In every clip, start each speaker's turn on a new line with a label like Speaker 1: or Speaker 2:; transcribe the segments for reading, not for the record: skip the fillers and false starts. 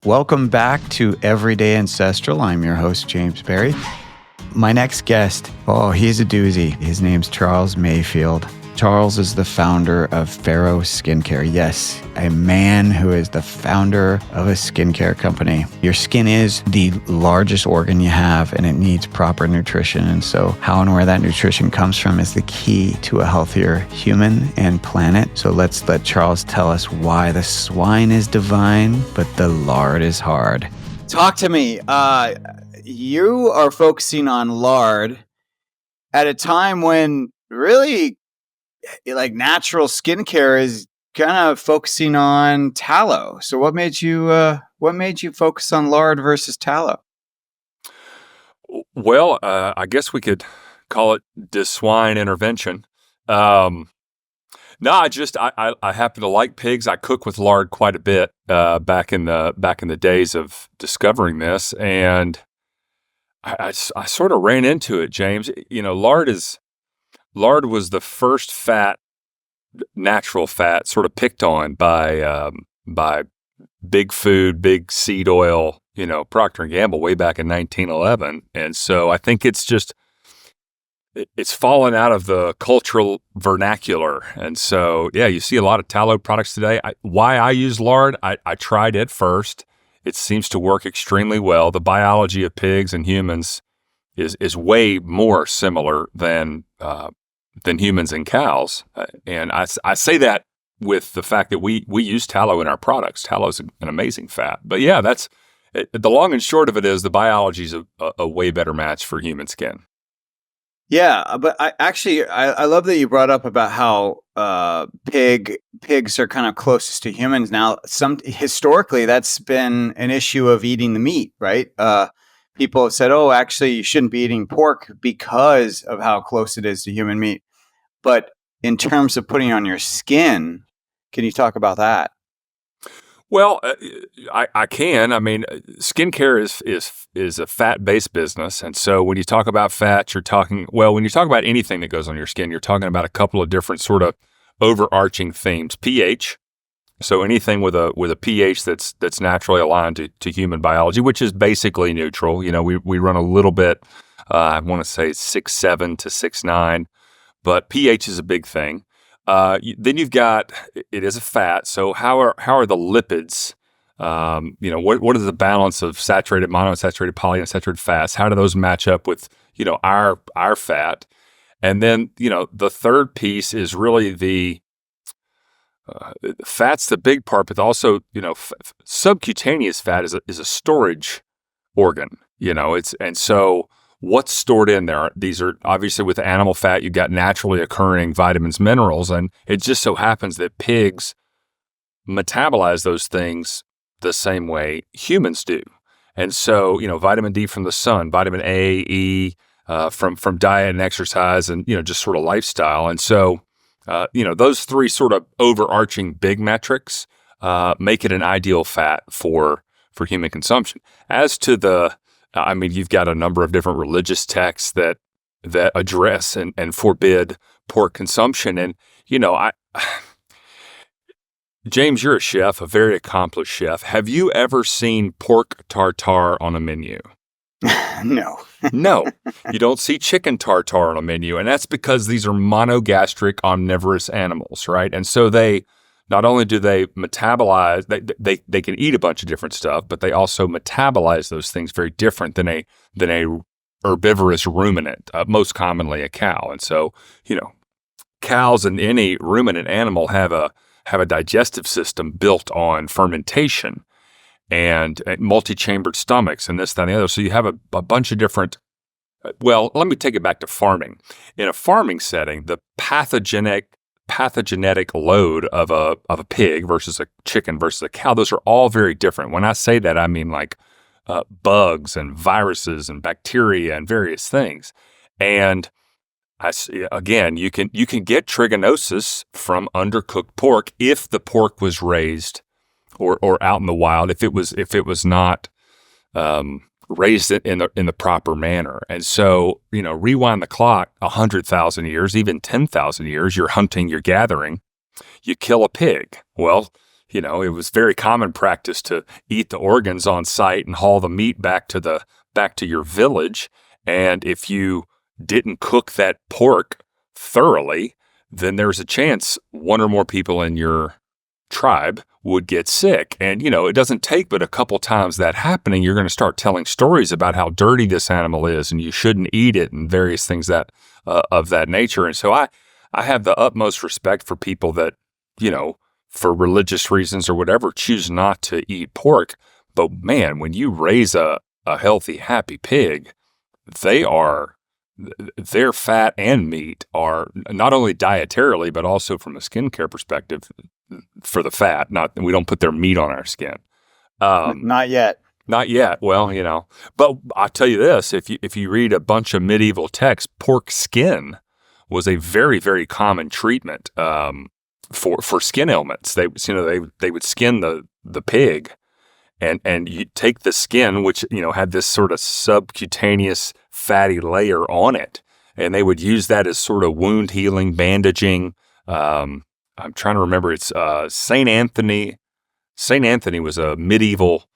Speaker 1: Welcome back to Everyday Ancestral. I'm your host, James Berry. My next guest, he's a doozy. His name's Charles Mayfield. Charles is the founder of Farrow Skincare. Yes, a man who is the founder of a skincare company. Your skin is the largest organ you have, and it needs proper nutrition. And so how and where that nutrition comes from is the key to a healthier human and planet. So let's let Charles tell us why the swine is divine, but the lard is hard. Talk to me. You are focusing on lard at a time when really like natural skincare is kind of focusing on tallow. So what made you focus on lard versus tallow?
Speaker 2: Well, I guess we could call it swine intervention. No, I happen to like pigs. I cook with lard quite a bit back in the days of discovering this, and I sort of ran into it, James. You know, lard was the first natural fat, sort of picked on by big food, big seed oil, Procter & Gamble way back in 1911. And so I think it's fallen out of the cultural vernacular. And so, yeah, you see a lot of tallow products today. Why I use lard, I tried it first. It seems to work extremely well. The biology of pigs and humans is way more similar than humans and cows. And I say that with the fact that we use tallow in our products. Tallow is an amazing fat. But yeah, that's the long and short of it is the biology is a way better match for human skin.
Speaker 1: Yeah, but I love that you brought up about how pigs are kind of closest to humans. Now, historically, that's been an issue of eating the meat, right? People have said, "Oh, actually, you shouldn't be eating pork because of how close it is to human meat." But in terms of putting on your skin, can you talk about that?
Speaker 2: Well, I can. I mean, skincare is a fat-based business, and so when you talk about fat, when you talk about anything that goes on your skin, you're talking about a couple of different sort of overarching themes. pH, so anything with a pH that's naturally aligned to human biology, which is basically neutral. We run a little bit. I want to say 6.7 to 6.9, but pH is a big thing. Then you've got, it is a fat. So how are the lipids? What is the balance of saturated, monounsaturated, polyunsaturated fats? How do those match up with, our fat? And then, the third piece is really the fat's the big part, but also, subcutaneous fat is a storage organ, and so what's stored in there? These are obviously with animal fat, you've got naturally occurring vitamins, minerals, and it just so happens that pigs metabolize those things the same way humans do. And so, vitamin D from the sun, vitamin A, E, from diet and exercise and, just sort of lifestyle. And so, those three sort of overarching big metrics make it an ideal fat for human consumption. As to you've got a number of different religious texts that address and forbid pork consumption. And, James, you're a chef, a very accomplished chef. Have you ever seen pork tartare on a menu?
Speaker 1: No.
Speaker 2: No, you don't see chicken tartare on a menu. And that's because these are monogastric omnivorous animals, right? And so not only do they metabolize, they can eat a bunch of different stuff, but they also metabolize those things very different than a herbivorous ruminant, most commonly a cow. And so, cows and any ruminant animal have a digestive system built on fermentation and multi-chambered stomachs and this, that, and the other. So you have a bunch of different. Well, let me take it back to farming. In a farming setting, the pathogenic load of a pig versus a chicken versus a cow, those are all very different. When I say that, I mean like bugs and viruses and bacteria and various things. And again, you can get trichinosis from undercooked pork if the pork was raised or out in the wild, if it was not raised in the proper manner. And so, rewind the clock 100,000 years, even 10,000 years, you're hunting, you're gathering, you kill a pig. Well, it was very common practice to eat the organs on site and haul the meat back to your village. And if you didn't cook that pork thoroughly, then there's a chance one or more people in your tribe would get sick. And, it doesn't take but a couple times that happening, you're going to start telling stories about how dirty this animal is and you shouldn't eat it and various things that of that nature. And so I have the utmost respect for people that, for religious reasons or whatever, choose not to eat pork. But man, when you raise a healthy, happy pig, their fat and meat are not only dietarily, but also from a skincare perspective for the fat. We don't put their meat on our skin.
Speaker 1: Not yet.
Speaker 2: Not yet. Well, but I'll tell you this, if you read a bunch of medieval texts, pork skin was a very, very common treatment for skin ailments. They would skin the pig and you take the skin, which, had this sort of subcutaneous fatty layer on it, and they would use that as sort of wound healing, bandaging. I'm trying to remember. It's Saint Anthony. Saint Anthony was a medieval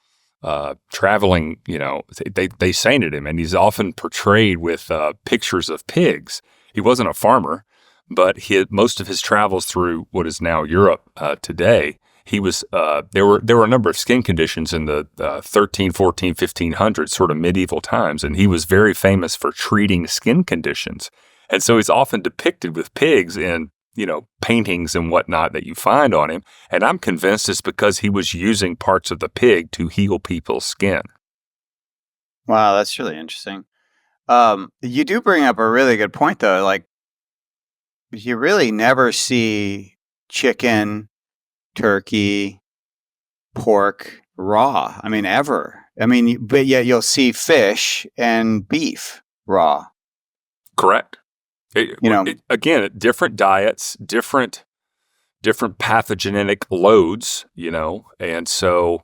Speaker 2: traveling. They sainted him, and he's often portrayed with pictures of pigs. He wasn't a farmer, but most of his travels through what is now Europe today. He was there were a number of skin conditions in the 13, 14, 1500s, sort of medieval times, and he was very famous for treating skin conditions. And so he's often depicted with pigs in paintings and whatnot that you find on him. And I'm convinced it's because he was using parts of the pig to heal people's skin.
Speaker 1: Wow, that's really interesting. You do bring up a really good point, though. Like, you really never see chicken, turkey, pork raw. I mean, ever. I mean, but yet you'll see fish and beef raw.
Speaker 2: Correct. Again, different diets, different pathogenic loads, and so,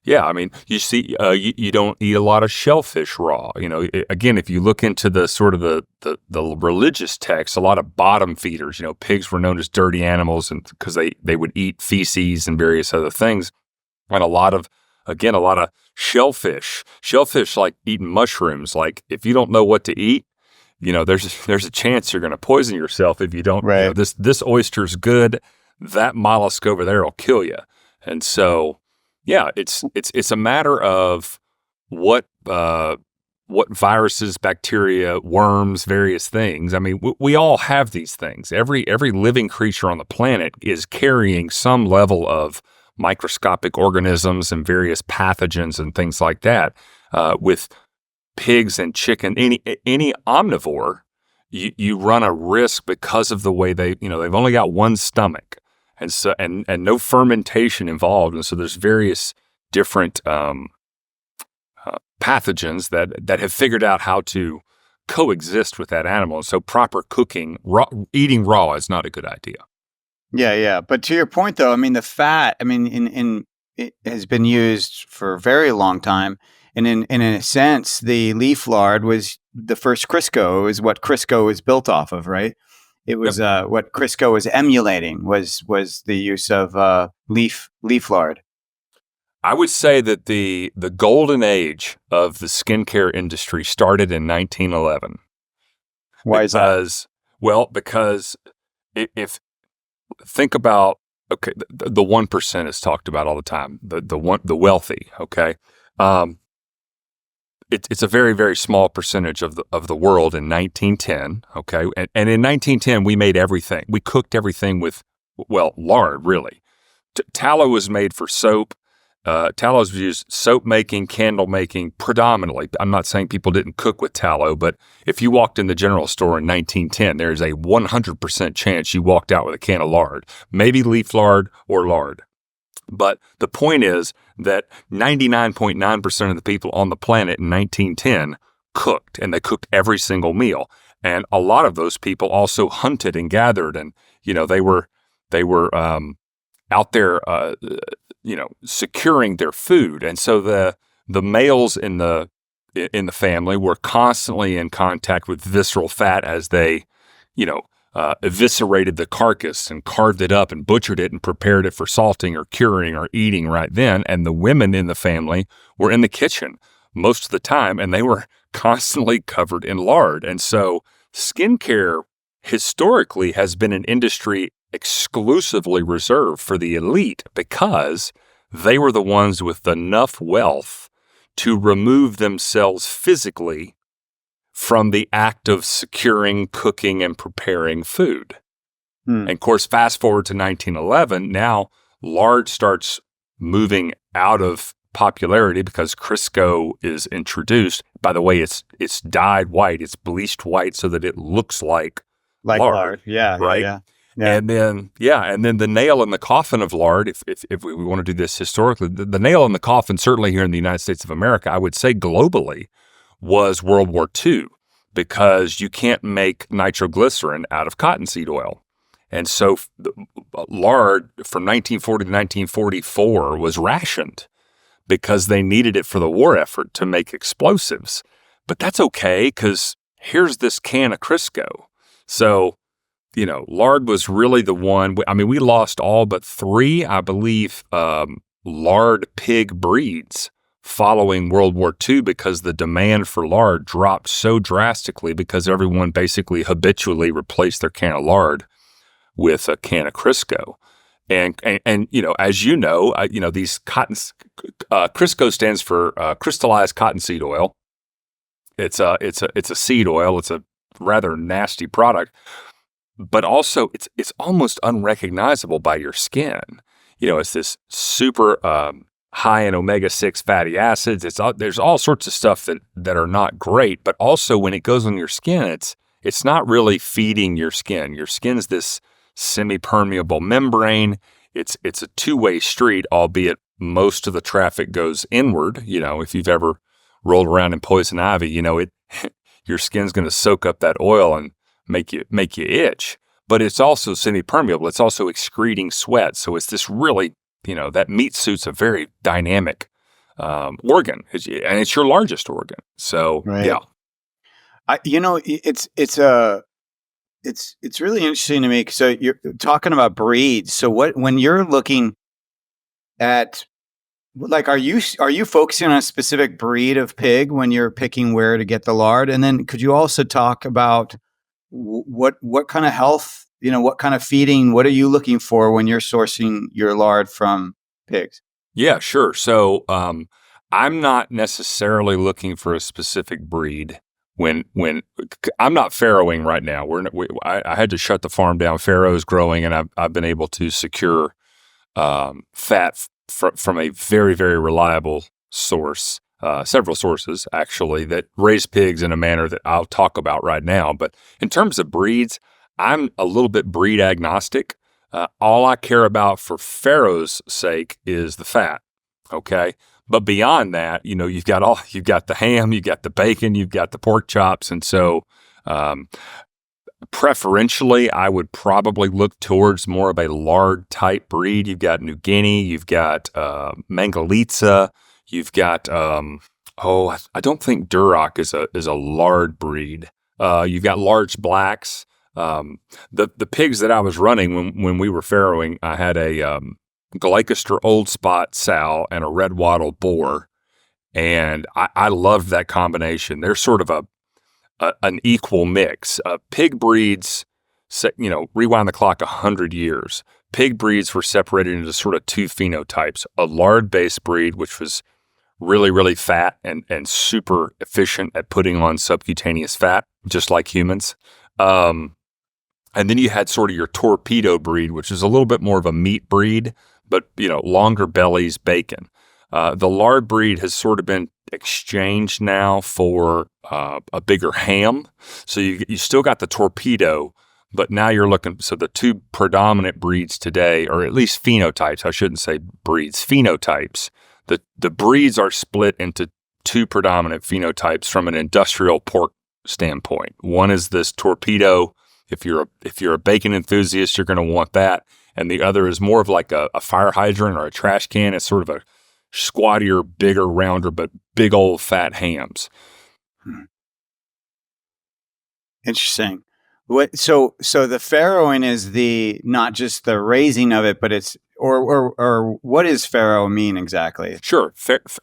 Speaker 2: yeah, I mean, you see, you don't eat a lot of shellfish raw. Again, if you look into the sort of the religious texts, a lot of bottom feeders, pigs were known as dirty animals, and because they would eat feces and various other things, and a lot of shellfish like eating mushrooms. Like, if you don't know what to eat, there's a chance you're going to poison yourself if you don't.
Speaker 1: Right.
Speaker 2: This oyster's good. That mollusk over there will kill you. And so, yeah, it's a matter of what viruses, bacteria, worms, various things. I mean, we all have these things. Every living creature on the planet is carrying some level of microscopic organisms and various pathogens and things like that. With pigs and chicken, any omnivore, you run a risk because of the way they've only got one stomach, and so and no fermentation involved, and so there's various different pathogens that have figured out how to coexist with that animal. And so proper cooking, eating raw is not a good idea.
Speaker 1: Yeah. But to your point, though, I mean, the fat, I mean, it has been used for a very long time. And in a sense, the leaf lard was the first Crisco. It was what Crisco was built off of, right? It was what Crisco was emulating was the use of leaf lard.
Speaker 2: I would say that the golden age of the skincare industry started in 1911.
Speaker 1: Why is that?
Speaker 2: Well, because if think about, okay, the 1% is talked about all the time, the wealthy, okay? It's a very, very small percentage of the world in 1910, okay? And in 1910, we made everything. We cooked everything with, lard, really. Tallow was made for soap. Tallow was used soap making, candle making, predominantly. I'm not saying people didn't cook with tallow, but if you walked in the general store in 1910, there's a 100% chance you walked out with a can of lard, maybe leaf lard or lard. But the point is that 99.9% of the people on the planet in 1910 cooked, and they cooked every single meal. And a lot of those people also hunted and gathered, and they were out there, securing their food. And so the males in the family were constantly in contact with visceral fat as they, eviscerated the carcass and carved it up and butchered it and prepared it for salting or curing or eating right then. And the women in the family were in the kitchen most of the time, and they were constantly covered in lard. And so skincare historically has been an industry exclusively reserved for the elite because they were the ones with enough wealth to remove themselves physically from the act of securing, cooking, and preparing food. And of course, fast forward to 1911, now lard starts moving out of popularity because Crisco is introduced. By the way, it's dyed white, it's bleached white so that it looks like lard.
Speaker 1: Yeah,
Speaker 2: right?
Speaker 1: Yeah.
Speaker 2: And then the nail in the coffin of lard, if we want to do this historically, the nail in the coffin, certainly here in the United States of America, I would say globally, was World War II, because you can't make nitroglycerin out of cottonseed oil. And so lard from 1940 to 1944 was rationed because they needed it for the war effort to make explosives. But that's okay, because here's this can of Crisco. So, lard was really the one. I mean, we lost all but 3, I believe, lard pig breeds following World War II because the demand for lard dropped so drastically because everyone basically habitually replaced their can of lard with a can of Crisco. And as these Crisco stands for crystallized cottonseed oil. It's a seed oil. It's a rather nasty product, but also it's almost unrecognizable by your skin. It's this super high in omega-6 fatty acids. There's all sorts of stuff that are not great, but also when it goes on your skin, it's not really feeding your skin. Your skin's this semi-permeable membrane. It's a two-way street, albeit most of the traffic goes inward. If you've ever rolled around in poison ivy, your skin's going to soak up that oil and make you itch. But it's also semi-permeable. It's also excreting sweat. So it's this really, that meat suit's a very dynamic organ, and it's your largest organ. So,
Speaker 1: right.
Speaker 2: Yeah.
Speaker 1: It's really interesting to me. So you're talking about breeds. So when you're looking at, like, are you focusing on a specific breed of pig when you're picking where to get the lard? And then could you also talk about what kind of health, what kind of feeding, what are you looking for when you're sourcing your lard from pigs?
Speaker 2: Yeah, sure. So I'm not necessarily looking for a specific breed. When I'm not farrowing right now, I had to shut the farm down. Farrow is growing, and I've been able to secure fat from a very, very reliable source, several sources actually, that raise pigs in a manner that I'll talk about right now. But in terms of breeds, I'm a little bit breed agnostic. All I care about for Farrow's sake is the fat. Okay. But beyond that, you've got the ham, you've got the bacon, you've got the pork chops. And so preferentially, I would probably look towards more of a lard type breed. You've got New Guinea, you've got Mangalitsa, you've got, I don't think Duroc is a lard breed. You've got large blacks. The pigs that I was running when we were farrowing, I had a Gloucester Old Spot sow and a red wattle boar, and I loved that combination. They're sort of an equal mix. Pig breeds, rewind the clock 100 years. Pig breeds were separated into sort of 2 phenotypes: a lard-based breed, which was really, really fat and super efficient at putting on subcutaneous fat, just like humans. And then you had sort of your torpedo breed, which is a little bit more of a meat breed, but, longer bellies, bacon. The lard breed has sort of been exchanged now for a bigger ham. So you still got the torpedo, but now you're looking, so the 2 predominant breeds today, or at least phenotypes, I shouldn't say breeds, phenotypes. The breeds are split into 2 predominant phenotypes from an industrial pork standpoint. One is this torpedo. If you're a bacon enthusiast, you're going to want that. And the other is more of like a fire hydrant or a trash can. It's sort of a squattier, bigger, rounder, but big old fat hams.
Speaker 1: Interesting. So the farrowing is not just the raising of it, but it's or what does farrow mean exactly?
Speaker 2: Sure.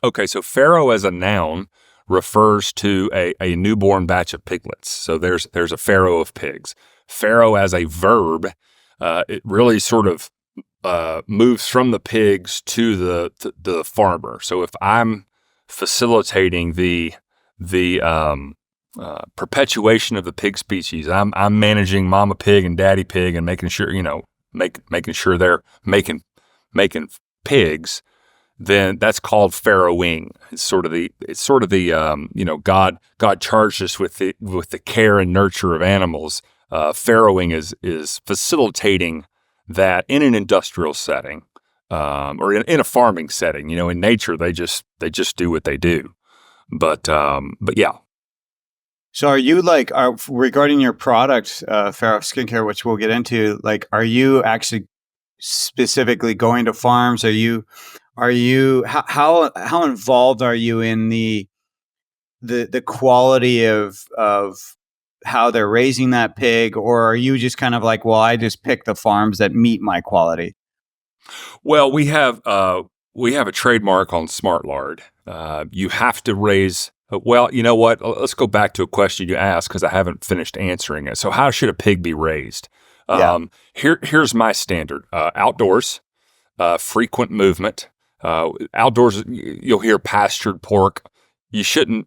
Speaker 2: Okay, so farrow as a noun refers to a newborn batch of piglets. So there's a farrow of pigs. Farrow as a verb, it really sort of moves from the pigs to the farmer. So if I'm facilitating the perpetuation of the pig species, I'm managing mama pig and daddy pig and making sure making sure they're making pigs. Then that's called farrowing. It's sort of the God charged us with the care and nurture of animals. Farrowing is facilitating that in an industrial setting, or in a farming setting. In nature they just do what they do. But yeah.
Speaker 1: So are you regarding your product, Farrow Skincare, which we'll get into, are you actually specifically going to farms? How involved are you in the quality of how they're raising that pig, or are you just kind of I just pick the farms that meet my quality?
Speaker 2: Well, we have a trademark on Smart Lard. You have to raise. Well, you know what? Let's go back to a question you asked because I haven't finished answering it. So, how should a pig be raised? Here's my standard: outdoors, frequent movement. Outdoors, you'll hear pastured pork. You shouldn't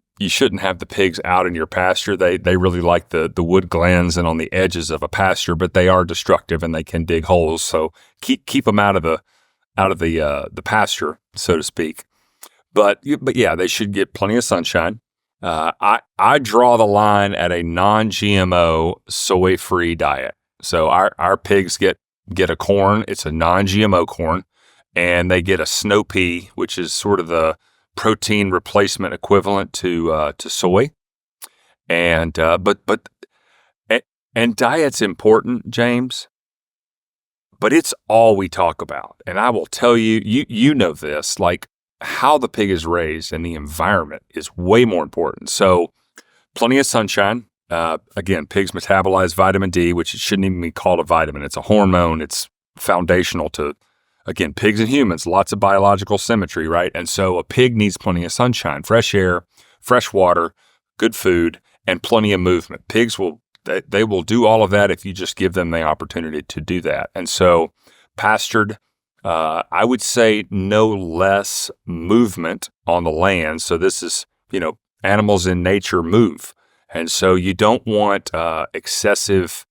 Speaker 2: have the pigs out in your pasture. They really like the wood glens and on the edges of a pasture, but they are destructive and they can dig holes. So keep them out of the pasture, so to speak. But yeah, they should get plenty of sunshine. I draw the line at a non-GMO, soy-free diet. So our pigs get a corn. It's a non-GMO corn. And they get a snow pea, which is sort of the protein replacement equivalent to soy. And and diet's important, James, but it's all we talk about. And I will tell you, you know this, how the pig is raised and the environment is way more important. So plenty of sunshine. Again, pigs metabolize vitamin D, which it shouldn't even be called a vitamin. It's a hormone. It's foundational to, again, pigs and humans, lots of biological symmetry, right? And so a pig needs plenty of sunshine, fresh air, fresh water, good food, and plenty of movement. Pigs will do all of that if you just give them the opportunity to do that. And so pastured, I would say no less movement on the land. So this is, animals in nature move. And so you don't want excessive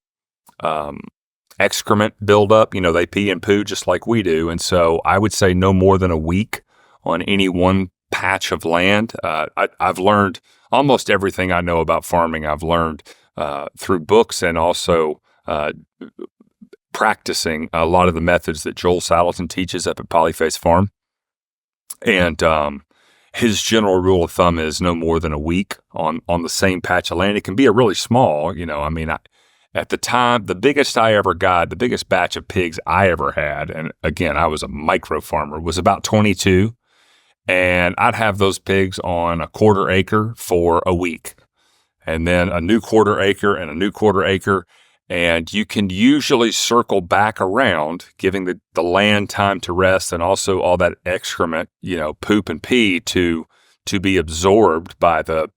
Speaker 2: excrement buildup. They pee and poo just like we do. And so I would say no more than a week on any one patch of land. I've learned almost everything I know about farming. I've learned through books and also practicing a lot of the methods that Joel Salatin teaches up at Polyface Farm. And his general rule of thumb is no more than a week on the same patch of land. It can be a really small, at the time, the biggest batch of pigs I ever had, and again, I was a micro farmer, was about 22. And I'd have those pigs on a quarter acre for a week. And then a new quarter acre and a new quarter acre. And you can usually circle back around, giving the land time to rest and also all that excrement, poop and pee to be absorbed by the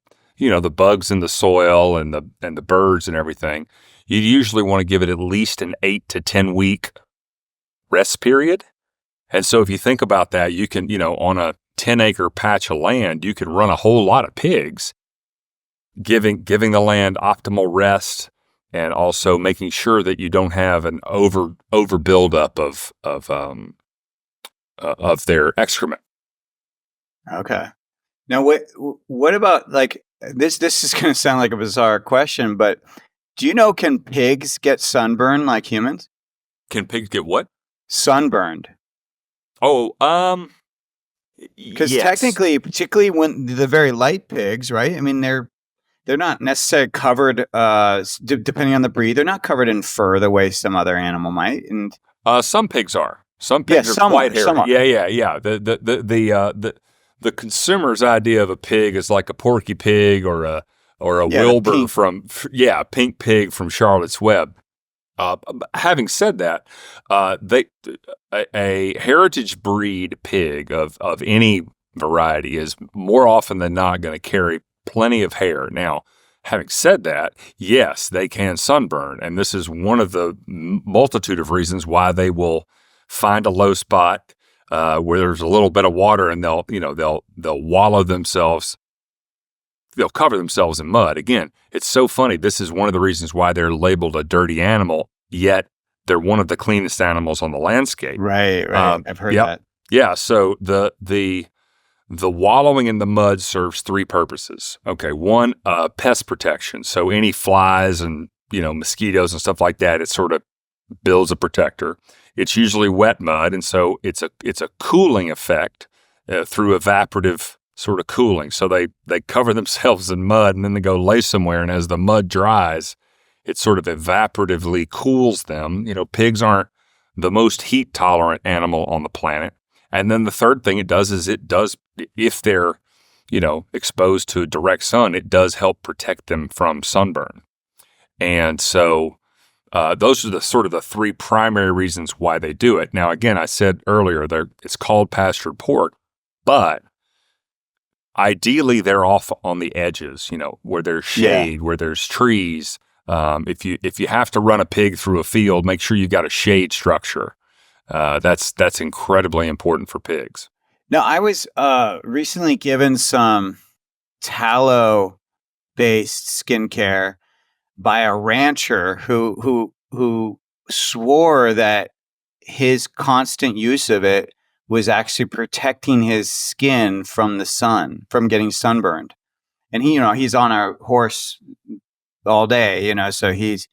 Speaker 2: bugs in the soil and the birds and everything. You usually want to give it at least an 8 to 10 week rest period. And so if you think about that, you can, on a 10-acre patch of land, you can run a whole lot of pigs, giving the land optimal rest and also making sure that you don't have an over buildup of their excrement.
Speaker 1: Okay. Now, what about this? This is going to sound like a bizarre question, but do you know, can pigs get sunburned like humans?
Speaker 2: Can pigs get what?
Speaker 1: Sunburned.
Speaker 2: Oh,
Speaker 1: because
Speaker 2: yes.
Speaker 1: Technically, particularly when the very light pigs, right? I mean, they're not necessarily covered, depending on the breed, they're not covered in fur the way some other animal might. And
Speaker 2: some pigs are. Some pigs are quite hairy.
Speaker 1: Some are.
Speaker 2: Yeah. The consumer's idea of a pig is like a porky pig or a or a
Speaker 1: Yeah,
Speaker 2: Wilbur Pink Pig from Charlotte's Web. Having said that, a heritage breed pig of any variety is more often than not going to carry plenty of hair. Now, having said that, yes, they can sunburn, and this is one of the multitude of reasons why they will find a low spot where there's a little bit of water, and they'll wallow themselves. They'll cover themselves in mud. Again, it's so funny. This is one of the reasons why they're labeled a dirty animal, yet they're one of the cleanest animals on the landscape.
Speaker 1: Right. I've heard that.
Speaker 2: Yeah. So the wallowing in the mud serves three purposes. Okay. One, pest protection. So any flies and, mosquitoes and stuff like that, it sort of builds a protector. It's usually wet mud. And so it's a cooling effect through evaporative sort of cooling. So they cover themselves in mud and then they go lay somewhere. And as the mud dries, it sort of evaporatively cools them. Pigs aren't the most heat tolerant animal on the planet. And then the third thing it does is if they're, exposed to direct sun, it does help protect them from sunburn. And so those are the three primary reasons why they do it. Now, again, I said earlier, it's called pastured pork, but ideally, they're off on the edges, where there's shade, where there's trees. If you have to run a pig through a field, make sure you've got a shade structure. That's incredibly important for pigs.
Speaker 1: Now, I was recently given some tallow-based skincare by a rancher who swore that his constant use of it was actually protecting his skin from the sun, from getting sunburned. And he's on a horse all day, so he's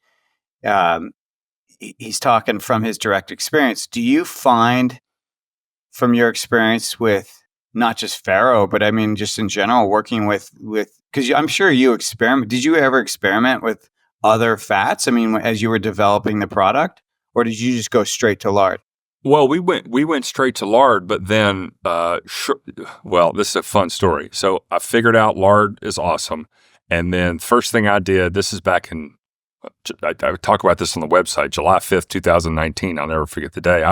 Speaker 1: talking from his direct experience. Do you find from your experience with not just Farrow, but I mean, just in general, working with, because I'm sure you experiment. Did you ever experiment with other fats? I mean, as you were developing the product, or did you just go straight to lard?
Speaker 2: Well, we went straight to lard, but then, this is a fun story. So I figured out lard is awesome. And then first thing I did, this is back in, I talk about this on the website, July 5th, 2019. I'll never forget the day.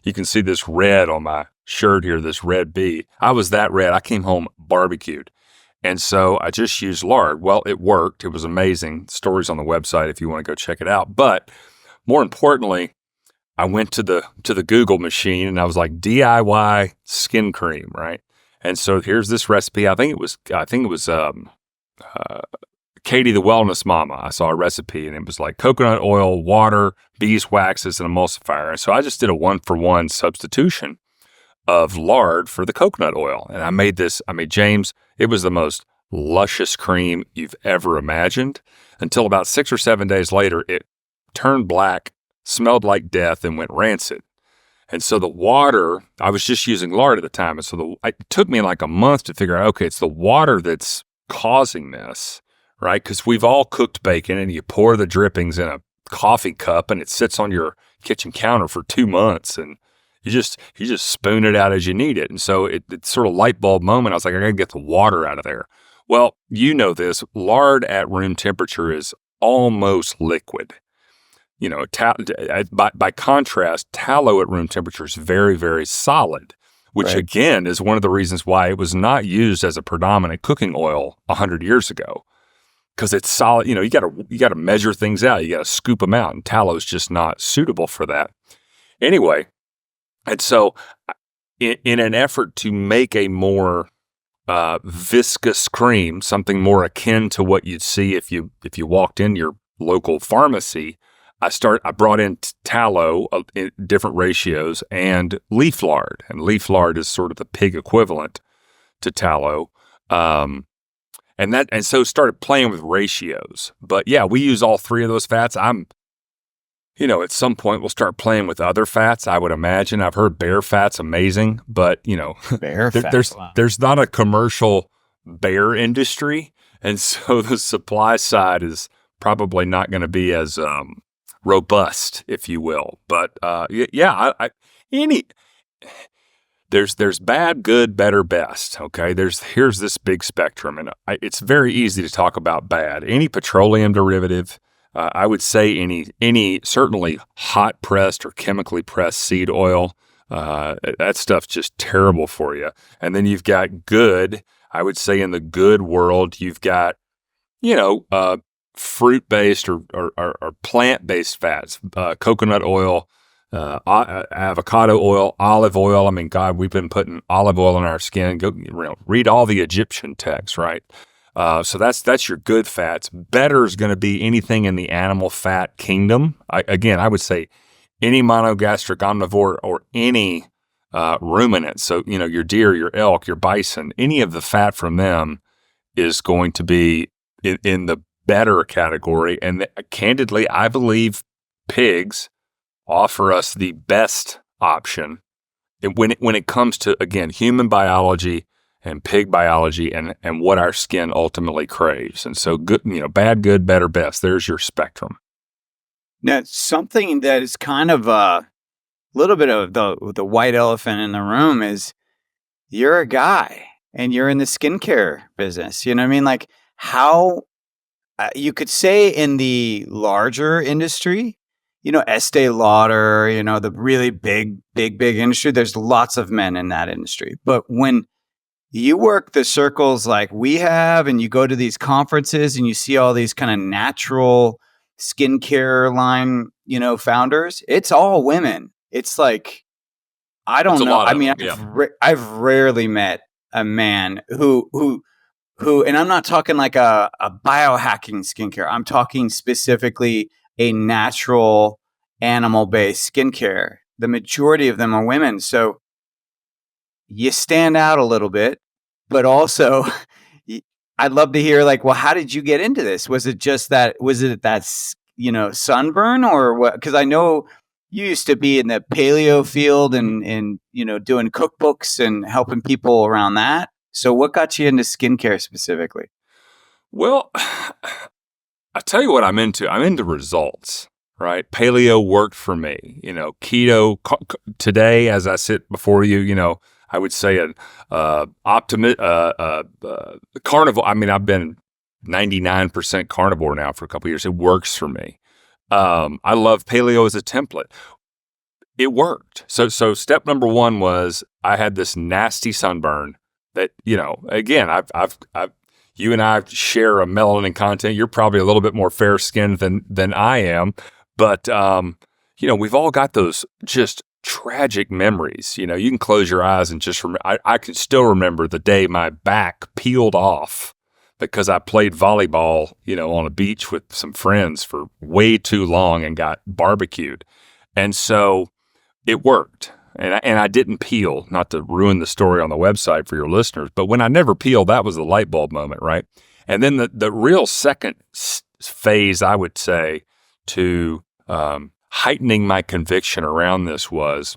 Speaker 2: You can see this red on my shirt here, this red bee. I was that red. I came home barbecued. And so I just used lard. Well, it worked. It was amazing. Stories on the website if you want to go check it out. But more importantly, I went to the Google machine and I was like, DIY skin cream, right? And so here's this recipe. I think it was Katie the Wellness Mama. I saw a recipe and it was like coconut oil, water, beeswax as an emulsifier. And so I just did a 1-for-1 substitution of lard for the coconut oil. And I made James, it was the most luscious cream you've ever imagined until about 6 or 7 days later, it turned black, smelled like death, and went rancid. And so the water, I was just using lard at the time. And so it took me like a month to figure out, okay, it's the water that's causing this, right? Because we've all cooked bacon and you pour the drippings in a coffee cup and it sits on your kitchen counter for 2 months and you just spoon it out as you need it. And so it's sort of light bulb moment. I was like, I got to get the water out of there. Well, this, lard at room temperature is almost liquid. By contrast, tallow at room temperature is very, very solid, which
Speaker 1: right.
Speaker 2: Again is one of the reasons why it was not used as a predominant cooking oil 100 years ago, because it's solid. You got to measure things out. You got to scoop them out, and tallow is just not suitable for that. Anyway, and so in an effort to make a more viscous cream, something more akin to what you'd see if you walked in your local pharmacy, I brought in tallow in different ratios and leaf lard. And leaf lard is sort of the pig equivalent to tallow. And so started playing with ratios. But yeah, we use all three of those fats. At some point we'll start playing with other fats, I would imagine. I've heard bear fat's amazing, but
Speaker 1: bear fat,
Speaker 2: there's not a commercial bear industry. And so the supply side is probably not going to be as robust, if you will. But there's bad, good, better, best. Okay, here's this big spectrum, and it's very easy to talk about bad. Any petroleum derivative, I would say any certainly hot pressed or chemically pressed seed oil, that stuff's just terrible for you. And then you've got good. I would say in the good world, you've got fruit-based or plant-based fats, coconut oil, avocado oil, olive oil. I mean, God, we've been putting olive oil on our skin. Go read all the Egyptian texts, right? So that's your good fats. Better is going to be anything in the animal fat kingdom. I would say any monogastric omnivore or any ruminant. So, your deer, your elk, your bison, any of the fat from them is going to be in the better category. And candidly, I believe pigs offer us the best option when it comes to, again, human biology and pig biology and what our skin ultimately craves. And so good, bad, good, better, best. There's your spectrum.
Speaker 1: Now, something that is kind of a little bit of the white elephant in the room is you're a guy and you're in the skincare business. You know what I mean? Like how you could say in the larger industry, Estee Lauder, the really big industry, there's lots of men in that industry. But when you work the circles like we have and you go to these conferences and you see all these kind of natural skincare line, founders, it's all women. It's like, I don't know. I mean, I've rarely met a man who, and I'm not talking like a biohacking skincare. I'm talking specifically a natural animal-based skincare. The majority of them are women. So you stand out a little bit, but also I'd love to hear like, well, how did you get into this? Was it that sunburn or what? Because I know you used to be in the paleo field and doing cookbooks and helping people around that. So what got you into skincare specifically?
Speaker 2: Well, I'll tell you what I'm into. I'm into results, right? Paleo worked for me. Keto today, as I sit before you, I would say an carnivore. I mean, I've been 99% carnivore now for a couple of years. It works for me. I love paleo as a template. It worked. So step number one was I had this nasty sunburn that, again, I've you and I share a melanin content. You're probably a little bit more fair skinned than I am, but we've all got those just tragic memories. You can close your eyes and just remember. I can still remember the day my back peeled off because I played volleyball, on a beach with some friends for way too long and got barbecued. And so it worked. And I didn't peel, not to ruin the story on the website for your listeners, but when I never peeled, that was the light bulb moment, right? And then the real second phase, I would say, to heightening my conviction around this was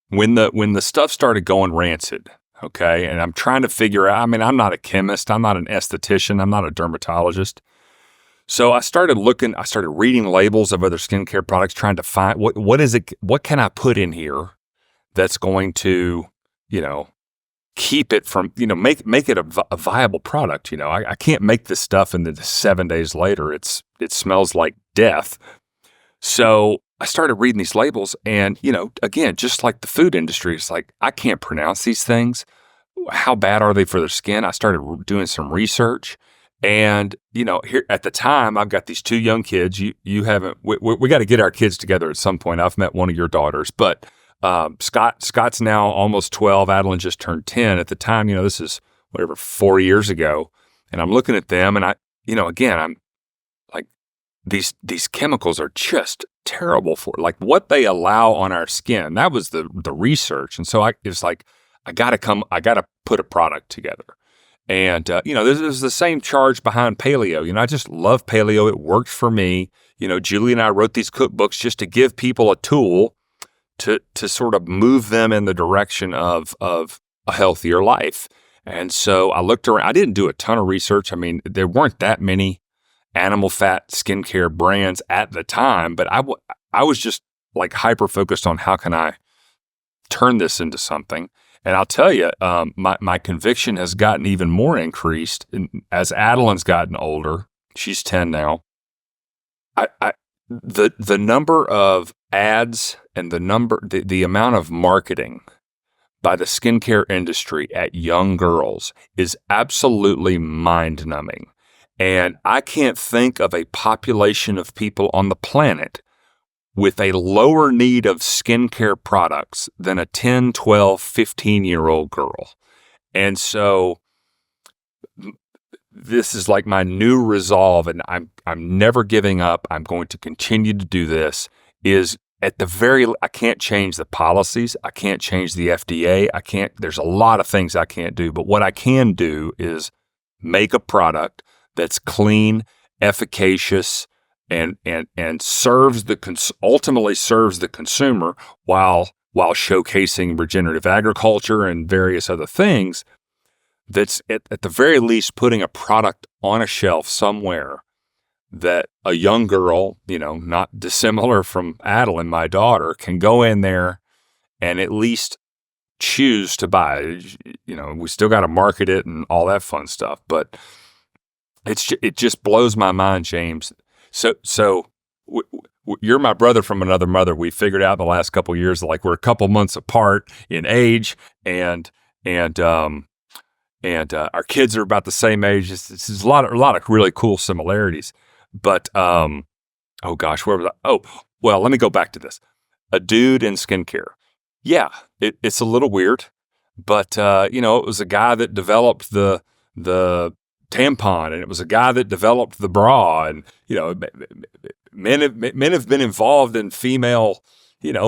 Speaker 2: when the stuff started going rancid, okay? And I'm trying to figure out, I mean, I'm not a chemist, I'm not an esthetician, I'm not a dermatologist. So I started reading labels of other skincare products, trying to find what can I put in here that's going to, keep it from, make it a viable product. I can't make this stuff and then 7 days later it smells like death. So I started reading these labels and, again, just like the food industry, it's like, I can't pronounce these things. How bad are they for their skin? I started doing some research. And, here at the time, I've got these two young kids. You haven't, we got to get our kids together at some point. I've met one of your daughters, but Scott's now almost 12. Adeline just turned 10. At the time, this is 4 years ago. And I'm looking at them and again, I'm like, these chemicals are just terrible for like what they allow on our skin. That was the research. And so it's like, I got to put a product together. And, there's the same charge behind paleo. I just love paleo. It worked for me. Julie and I wrote these cookbooks just to give people a tool to sort of move them in the direction of a healthier life. And so I looked around. I didn't do a ton of research. I mean, there weren't that many animal fat skincare brands at the time, but I was just like hyper focused on how can I turn this into something. And I'll tell you, my conviction has gotten even more increased as Adeline's gotten older. She's 10 now. The number of ads and the amount of marketing by the skincare industry at young girls is absolutely mind-numbing. And I can't think of a population of people on the planet with a lower need of skincare products than a 10, 12, 15-year-old girl. And so this is like my new resolve, and I'm never giving up. I'm going to continue to do this. I can't change the policies. I can't change the FDA. There's a lot of things I can't do, but what I can do is make a product that's clean, efficacious, and ultimately serves the consumer while showcasing regenerative agriculture and various other things. That's at the very least putting a product on a shelf somewhere that a young girl, not dissimilar from Adeline, my daughter, can go in there and at least choose to buy. We still got to market it and all that fun stuff, but it just blows my mind, James. So you're my brother from another mother. We figured out in the last couple of years, like we're a couple months apart in age, and our kids are about the same age. It's a lot of really cool similarities. But oh gosh, where was I? Oh, well, let me go back to this. A dude in skincare. Yeah, it's a little weird, but it was a guy that developed the tampon, and it was a guy that developed the bra, and men have been involved in female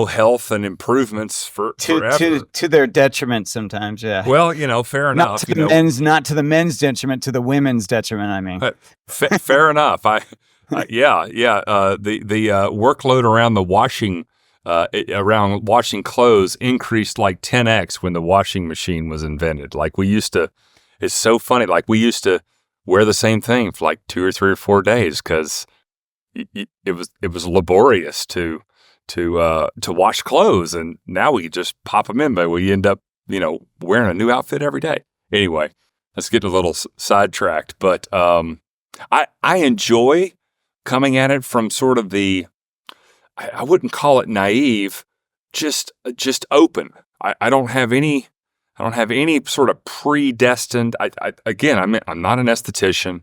Speaker 2: health and improvements forever.
Speaker 1: To their detriment sometimes, yeah.
Speaker 2: Well, fair enough.
Speaker 1: Not to the men's detriment, to the women's detriment, I mean.
Speaker 2: Fair enough. The workload around the washing, around washing clothes increased like 10x when the washing machine was invented. Like it's so funny. Like we used to wear the same thing for like 2 or 3 or 4 days because it was laborious to wash clothes, and now we just pop them in, but we end up, wearing a new outfit every day. Anyway, let's get a little sidetracked, but I enjoy coming at it from sort of I wouldn't call it naive, just open. I don't have any sort of predestined. I'm not an esthetician.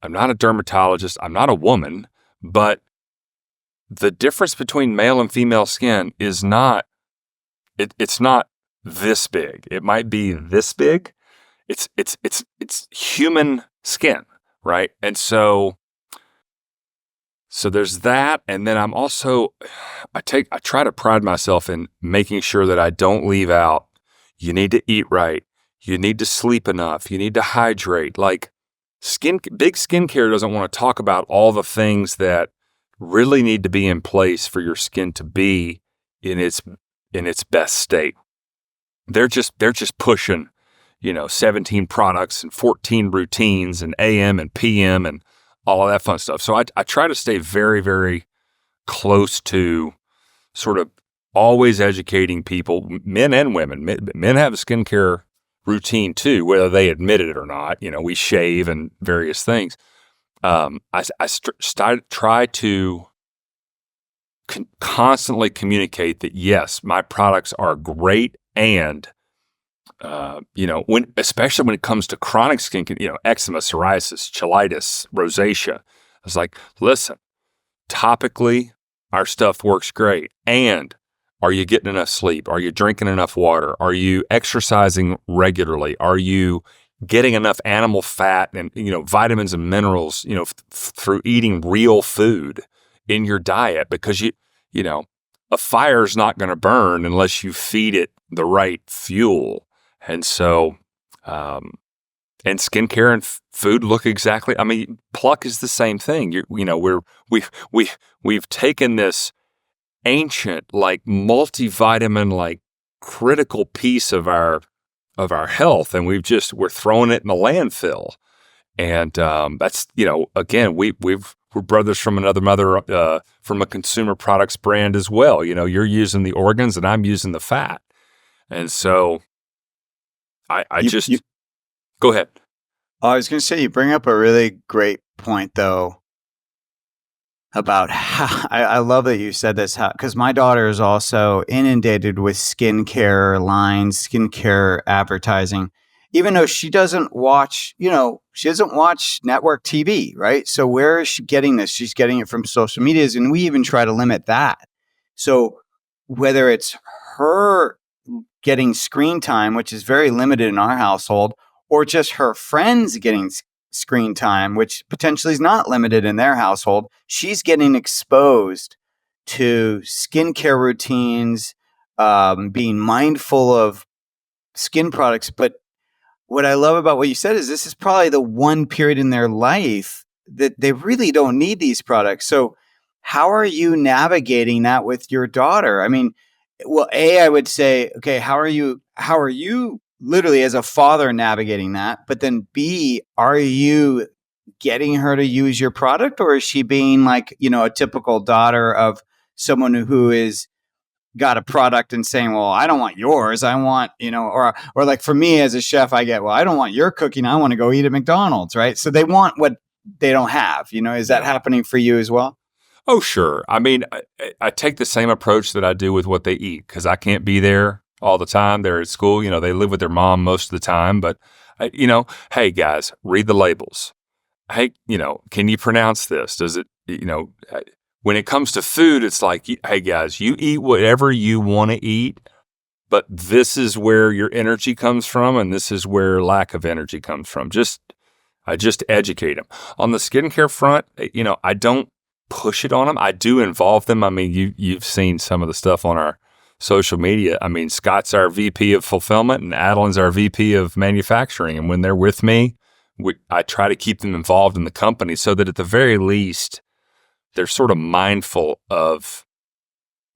Speaker 2: I'm not a dermatologist. I'm not a woman, but the difference between male and female skin is not, it's not this big. It might be this big. It's human skin, right? And so there's that. And then I'm also, I try to pride myself in making sure that I don't leave out, you need to eat right. You need to sleep enough. You need to hydrate. Like big skincare doesn't want to talk about all the things that really need to be in place for your skin to be in its best state. They're just pushing, 17 products and 14 routines and AM and PM and all of that fun stuff. So I try to stay very, very close to sort of always educating people, men and women. Men have a skincare routine too, whether they admit it or not. We shave and various things. I try to constantly communicate that yes, my products are great, and especially when it comes to chronic skin, eczema, psoriasis, cheilitis, rosacea, I was like, listen, topically, our stuff works great, and are you getting enough sleep? Are you drinking enough water? Are you exercising regularly? Are you getting enough animal fat and, vitamins and minerals, through eating real food in your diet? Because a fire's not going to burn unless you feed it the right fuel. And so, and skincare and food look exactly, Pluck is the same thing. We've taken this ancient, like multivitamin, like critical piece of our health, and we're throwing it in the landfill. And that's, again, we're brothers from another mother, from a consumer products brand as well. You're using the organs and I'm using the fat. And so Go ahead.
Speaker 1: I was going to say, you bring up a really great point, though, about how I love that you said this, because my daughter is also inundated with skincare lines, skincare advertising, even though she doesn't watch, she doesn't watch network TV, right? So where is she getting this? She's getting it from social medias, and we even try to limit that. So whether it's her getting screen time, which is very limited in our household, or just her friends getting screen time, which potentially is not limited in their household, she's getting exposed to skincare routines, being mindful of skin products. But what I love about what you said is this is probably the one period in their life that they really don't need these products. So how are you navigating that with your daughter? I mean, well, I would say, okay, how are you literally as a father navigating that? But then B, are you getting her to use your product, or is she being like, a typical daughter of someone who is got a product and saying, well, I don't want yours. I want, or like for me as a chef, I get, well, I don't want your cooking. I want to go eat at McDonald's. Right. So they want what they don't have, is that happening for you as well?
Speaker 2: Oh, sure. I mean, I take the same approach that I do with what they eat, because I can't be there all the time. They're at school, they live with their mom most of the time. But, hey, guys, read the labels. Hey, can you pronounce this? Does it, when it comes to food, it's like, hey, guys, you eat whatever you want to eat, but this is where your energy comes from, and this is where lack of energy comes from. I just educate them. On the skincare front, I don't push it on them. I do involve them. I mean, you've seen some of the stuff on our social media. I mean, Scott's our VP of fulfillment and Adeline's our VP of manufacturing. And when they're with me, I try to keep them involved in the company so that at the very least, they're sort of mindful of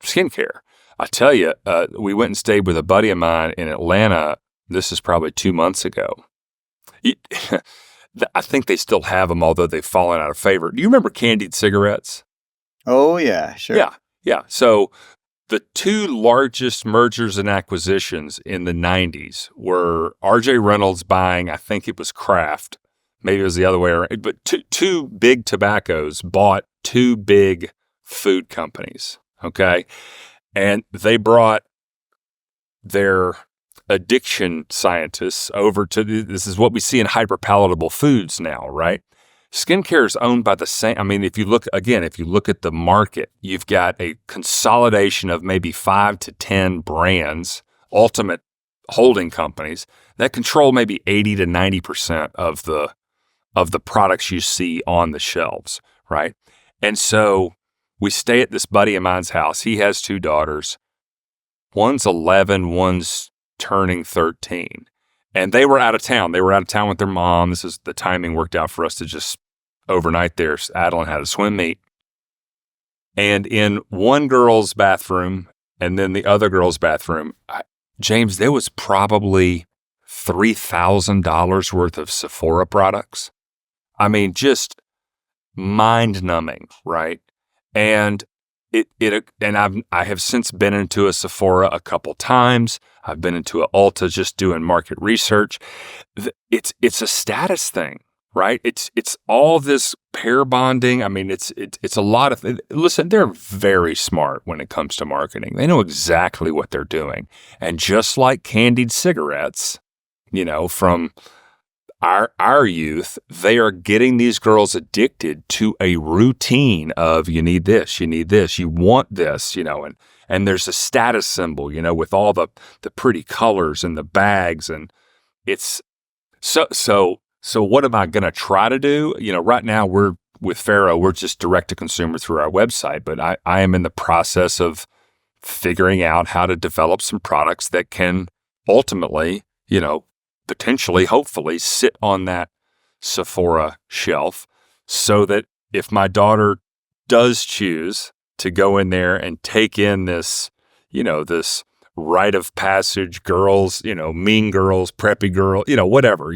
Speaker 2: skincare. I tell you, we went and stayed with a buddy of mine in Atlanta. This is probably 2 months ago. I think they still have them, although they've fallen out of favor. Do you remember candied cigarettes?
Speaker 1: Oh, yeah, sure.
Speaker 2: Yeah. So the two largest mergers and acquisitions in the 90s were R.J. Reynolds buying, I think it was Kraft. Maybe it was the other way around. But two big tobaccos bought two big food companies, okay? And they brought their addiction scientists over to this is what we see in hyperpalatable foods now, right? Skincare is owned by the same. I mean, if you look at the market, you've got a consolidation of maybe 5 to 10 brands, ultimate holding companies that control maybe 80 to 90% of the products you see on the shelves, right? And so we stay at this buddy of mine's house. He has two daughters. One's 11, one's turning 13. And they were out of town. They were out of town with their mom. The timing worked out for us to just overnight there. Adeline had a swim meet. And in one girl's bathroom and then the other girl's bathroom, James, there was probably $3,000 worth of Sephora products. I mean, just mind-numbing, right? And I have since been into a Sephora a couple times. I've been into a Ulta just doing market research. It's a status thing, right? It's all this pair bonding. I mean, it's a lot of listen, they're very smart when it comes to marketing. They know exactly what they're doing. And just like candied cigarettes, from our youth, they are getting these girls addicted to a routine of you need this, you want this, and there's a status symbol, with all the pretty colors and the bags, and it's so what am I going to try to do? Right now we're with Farrow, we're just direct to consumer through our website, but I am in the process of figuring out how to develop some products that can ultimately, potentially, hopefully, sit on that Sephora shelf so that if my daughter does choose to go in there and take in this, this rite of passage girls, mean girls, preppy girl, whatever,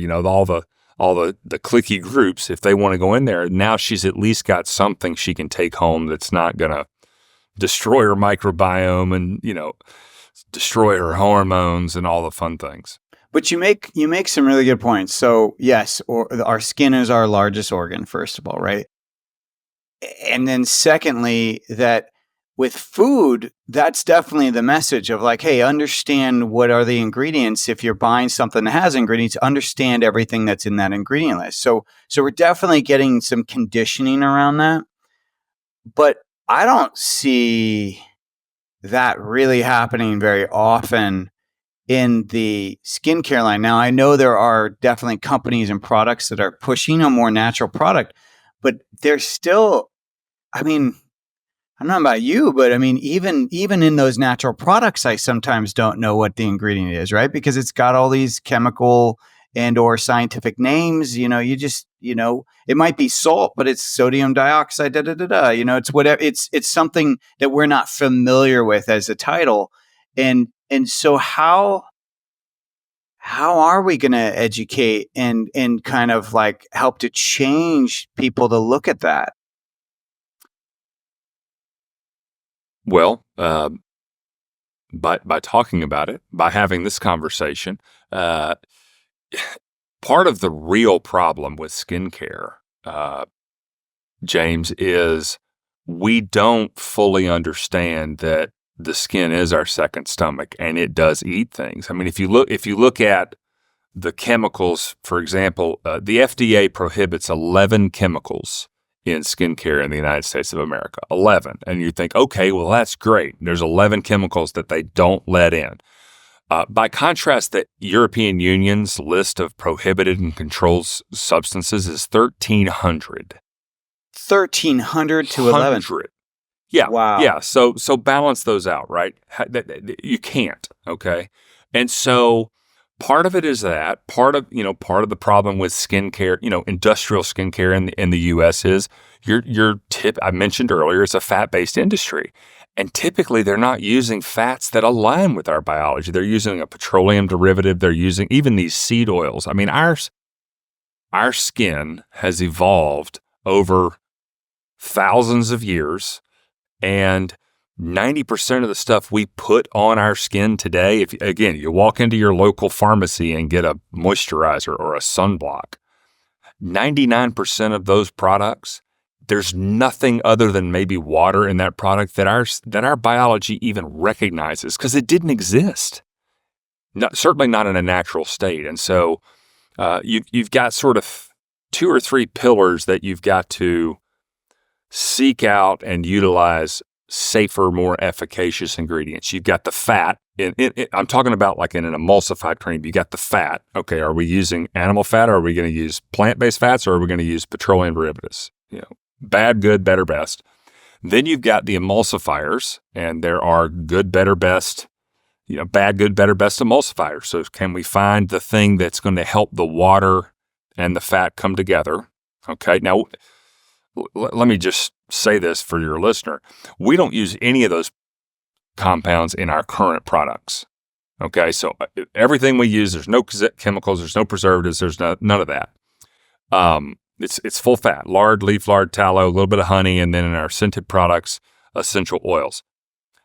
Speaker 2: all the cliquey groups, if they want to go in there, now she's at least got something she can take home that's not going to destroy her microbiome and, destroy her hormones and all the fun things.
Speaker 1: But you make some really good points. So yes, our skin is our largest organ, first of all, right? And then secondly, that with food, that's definitely the message of like, hey, understand what are the ingredients. If you're buying something that has ingredients, understand everything that's in that ingredient list. So we're definitely getting some conditioning around that. But I don't see that really happening very often in the skincare line. Now, I know there are definitely companies and products that are pushing a more natural product, but there's still, I mean, I don't know about you, but I mean, even in those natural products, I sometimes don't know what the ingredient is, right? Because it's got all these chemical and or scientific names. You just, it might be salt, but it's sodium dioxide, it's whatever. It's something that we're not familiar with as a title. And so how are we going to educate and kind of like help to change people to look at that?
Speaker 2: Well, by talking about it, by having this conversation, part of the real problem with skincare, James, is we don't fully understand that the skin is our second stomach and it does eat things. I mean, if you look at the chemicals, for example, the FDA prohibits 11 chemicals in skincare in the United States of America, 11. And you think, okay, well, that's great. There's 11 chemicals that they don't let in. By contrast, the European Union's list of prohibited and controlled substances is 1,300.
Speaker 1: 1,300 to 11.
Speaker 2: 100. Yeah.
Speaker 1: Wow.
Speaker 2: Yeah. So balance those out, right? You can't. Okay. And so part of it is that part of the problem with skincare, industrial skincare in the U.S. is I mentioned earlier, it's a fat-based industry. And typically they're not using fats that align with our biology. They're using a petroleum derivative. They're using even these seed oils. I mean, our skin has evolved over thousands of years, and 90% of the stuff we put on our skin today, if again, you walk into your local pharmacy and get a moisturizer or a sunblock, 99% of those products, there's nothing other than maybe water in that product that our biology even recognizes because it didn't exist. Certainly not in a natural state. And so you've got sort of 2 or 3 pillars that you've got to seek out and utilize safer, more efficacious ingredients. You've got the fat. I'm talking about like in an emulsified cream. You got the fat. Okay, are we using animal fat, or are we going to use plant-based fats, or are we going to use petroleum derivatives? Bad, good, better, best. Then you've got the emulsifiers, and there are good, better, best. Bad, good, better, best emulsifiers. So can we find the thing that's going to help the water and the fat come together? Okay, now let me just say this for your listener. We don't use any of those compounds in our current products. Okay, so everything we use, there's no chemicals, there's no preservatives, there's none of that. It's full fat, lard, leaf lard, tallow, a little bit of honey, and then in our scented products, essential oils.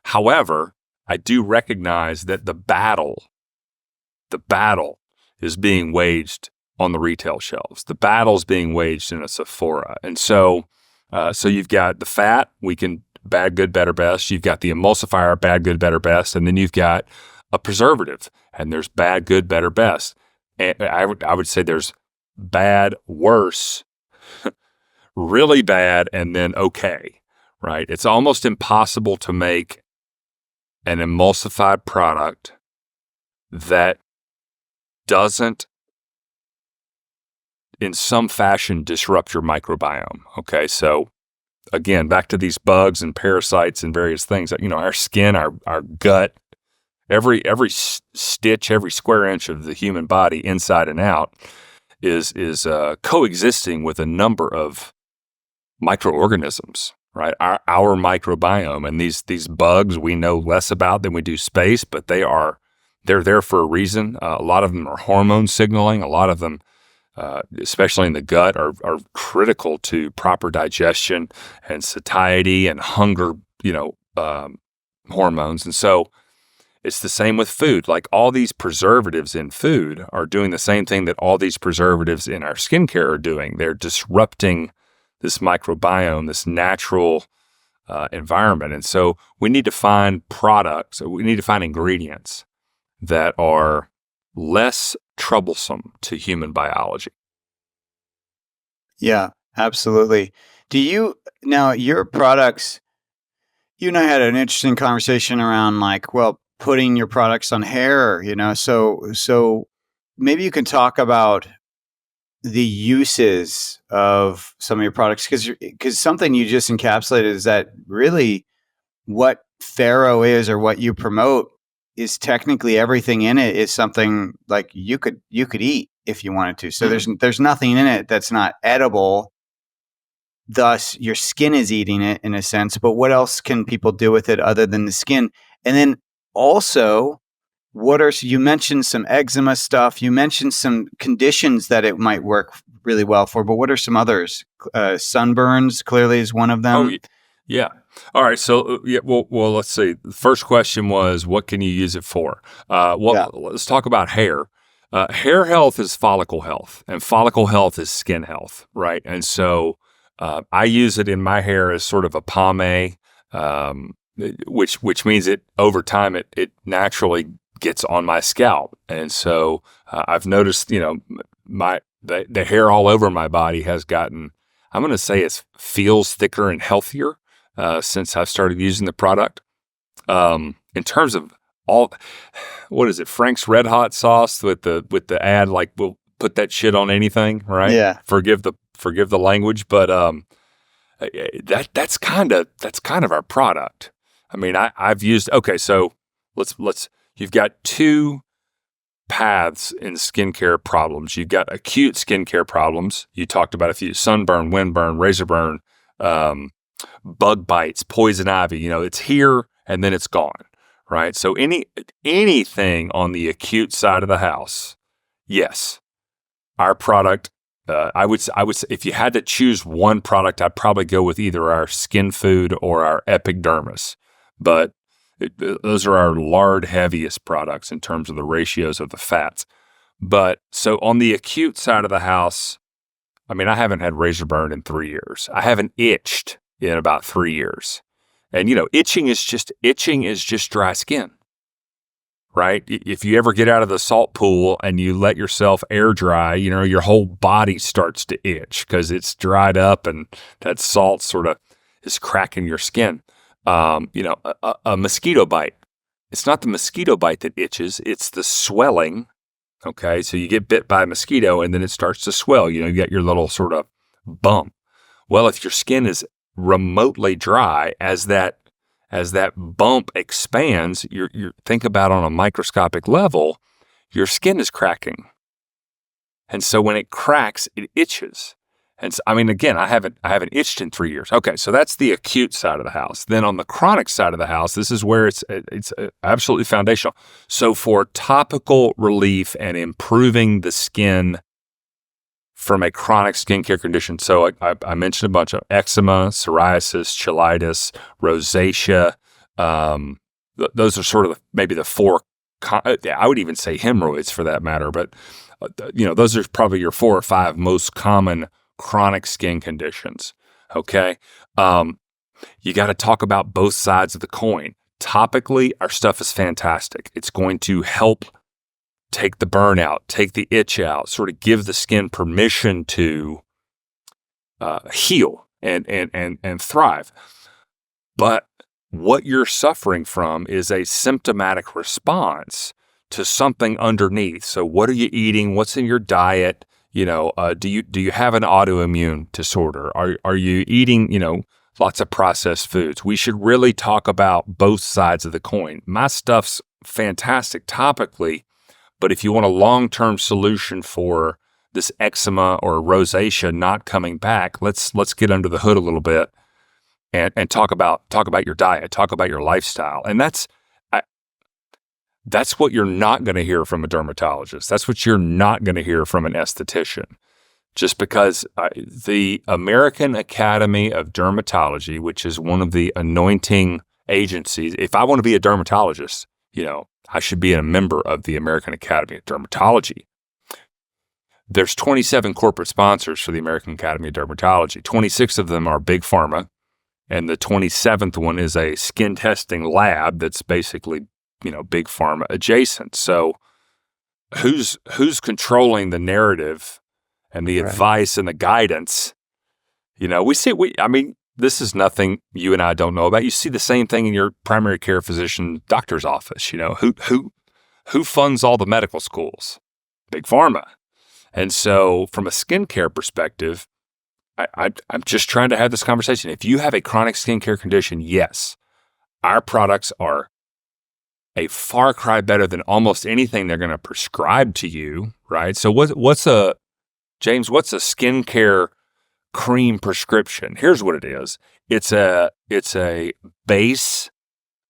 Speaker 2: However, I do recognize that the battle is being waged on the retail shelves. The battle's being waged in a Sephora. And so you've got the fat, bad, good, better, best. You've got the emulsifier, bad, good, better, best. And then you've got a preservative, and there's bad, good, better, best. And I would say there's bad, worse, really bad, and then okay, right? It's almost impossible to make an emulsified product that doesn't in some fashion disrupt your microbiome. Okay, so again, back to these bugs and parasites and various things. Our skin, our gut, every stitch, every square inch of the human body, inside and out, is coexisting with a number of microorganisms. Right, our microbiome, and these bugs we know less about than we do space, but they're there for a reason. A lot of them are hormone signaling. A lot of them, especially in the gut, are critical to proper digestion and satiety and hunger, hormones. And so It's the same with food. Like all these preservatives in food are doing the same thing that all these preservatives in our skincare are doing. They're disrupting this microbiome, this natural environment. And so we need to find products, we need to find ingredients that are less troublesome to human biology.
Speaker 1: Yeah, absolutely. Now your products, you and I had an interesting conversation around like, well, putting your products on hair, so maybe you can talk about the uses of some of your products, because something you just encapsulated is that really what Farrow is, or what you promote, is technically everything in it is something like you could eat if you wanted to. So there's nothing in it that's not edible. Thus, your skin is eating it in a sense. But what else can people do with it other than the skin? And then also, you mentioned some eczema stuff. You mentioned some conditions that it might work really well for. But what are some others? Sunburns clearly is one of them.
Speaker 2: Oh, yeah. All right. So, well, let's see. The first question was, what can you use it for? Let's talk about hair. Hair health is follicle health, and follicle health is skin health, right? And so I use it in my hair as sort of a pomade, which means it over time it naturally gets on my scalp. And so I've noticed, the hair all over my body has gotten, I'm going to say it feels thicker and healthier since I've started using the product. In terms of what is it? Frank's Red Hot sauce with the ad, like we'll put that shit on anything, right?
Speaker 1: Yeah.
Speaker 2: Forgive the language, but that's kind of our product. I mean, I've used, okay, so you've got two paths in skincare problems. You've got acute skincare problems. You talked about a few: sunburn, windburn, razor burn, bug bites, poison ivy. It's here and then it's gone, right? So anything on the acute side of the house, yes, our product. I would say if you had to choose one product, I'd probably go with either our skin food or our epidermis. But those are our lard heaviest products in terms of the ratios of the fats. But so on the acute side of the house, I mean, I haven't had razor burn in 3 years. I haven't itched in about 3 years. And, itching is just dry skin, right? If you ever get out of the salt pool and you let yourself air dry, your whole body starts to itch because it's dried up and that salt sort of is cracking your skin. A mosquito bite. It's not the mosquito bite that itches, it's the swelling. Okay, so you get bit by a mosquito and then it starts to swell. You get your little sort of bump. Well, if your skin is remotely dry, as that bump expands, you think about on a microscopic level, your skin is cracking. And so when it cracks, it itches. And so, I mean, again, I haven't itched in 3 years. Okay, so that's the acute side of the house. Then on the chronic side of the house, this is where it's absolutely foundational. So for topical relief and improving the skin from a chronic skincare condition, so I mentioned a bunch of eczema, psoriasis, cheilitis, rosacea. Those are sort of maybe the four. I would even say hemorrhoids for that matter. But those are probably your 4 or 5 most common chronic skin conditions. Okay. You got to talk about both sides of the coin. Topically, our stuff is fantastic. It's going to help take the burn out, take the itch out, sort of give the skin permission to heal and thrive. But what you're suffering from is a symptomatic response to something underneath. So what are you eating? What's in your diet? Do you have an autoimmune disorder? Are you eating, lots of processed foods? We should really talk about both sides of the coin. My stuff's fantastic topically, but if you want a long-term solution for this eczema or rosacea not coming back, let's get under the hood a little bit and talk about your diet, talk about your lifestyle. And that's what you're not going to hear from a dermatologist. That's what you're not going to hear from an esthetician. Just because the American Academy of Dermatology, which is one of the anointing agencies, if I want to be a dermatologist, I should be a member of the American Academy of Dermatology. There's 27 corporate sponsors for the American Academy of Dermatology. 26 of them are big pharma, and the 27th one is a skin testing lab that's basically, big pharma adjacent. So who's controlling the narrative and the advice and the guidance? This is nothing you and I don't know about. You see the same thing in your primary care physician doctor's office. Who funds all the medical schools? Big pharma. And so from a skincare perspective, I'm just trying to have this conversation. If you have a chronic skincare condition, yes, our products are a far cry better than almost anything they're going to prescribe to you, right? So what's a skincare cream prescription? Here's what it is. It's a base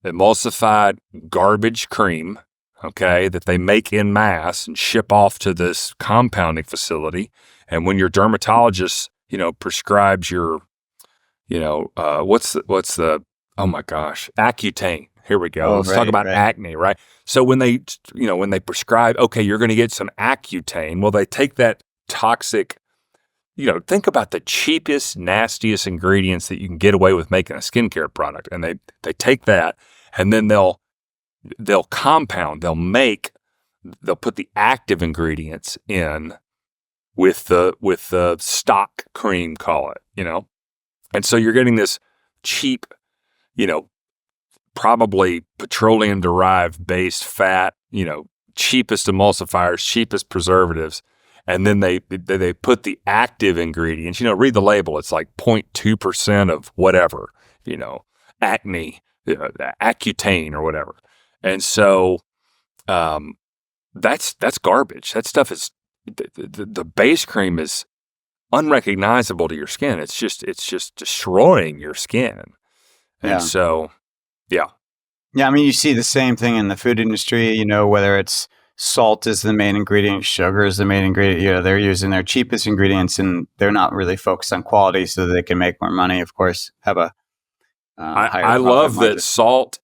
Speaker 2: emulsified garbage cream, okay, that they make in mass and ship off to this compounding facility. And when your dermatologist, prescribes your, Accutane. Here we go. Let's talk about acne, right? So when they prescribe, okay, you're going to get some Accutane. Well, they take that toxic, think about the cheapest, nastiest ingredients that you can get away with making a skincare product. And they take that and then they'll compound, they'll put the active ingredients in with the stock cream, call it, And so you're getting this cheap, probably petroleum derived based fat, cheapest emulsifiers, cheapest preservatives. And then they put the active ingredients, read the label. It's like 0.2% of whatever, acne, Accutane or whatever. And so that's garbage. That stuff is, the base cream is unrecognizable to your skin. It's just destroying your skin. And so, yeah.
Speaker 1: Yeah, you see the same thing in the food industry, whether it's salt is the main ingredient, sugar is the main ingredient. They're using their cheapest ingredients and they're not really focused on quality so that they can make more money, of course, have a higher
Speaker 2: I love
Speaker 1: margin.
Speaker 2: that salt.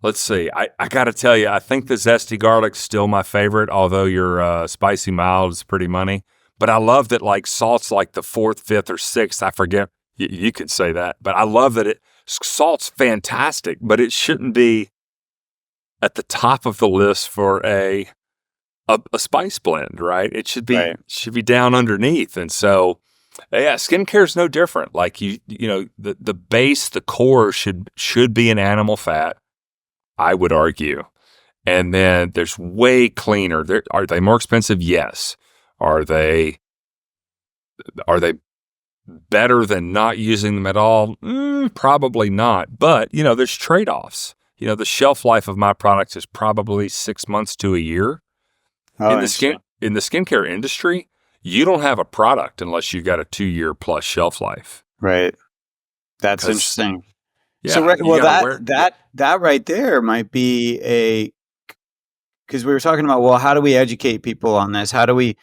Speaker 2: Let's see. I got to tell you, I think the zesty garlic's still my favorite, although your spicy mild is pretty money. But I love that salt's like the 4th, 5th, or 6th. I forget. You could say that. But I love that salt's fantastic, but it shouldn't be at the top of the list for a spice blend, right? It should be down underneath. And so, skincare is no different. The base, the core should be an animal fat, I would argue. And then there's way cleaner. Are they more expensive? Yes. Are they better than not using them at all? Probably not. But, there's trade-offs. The shelf life of my products is probably 6 months to a year. In the skincare industry, you don't have a product unless you've got a 2-year plus shelf life.
Speaker 1: Right. That's interesting.
Speaker 2: Yeah,
Speaker 1: so that right there might be because we were talking about, well, how do we educate people on this? How do we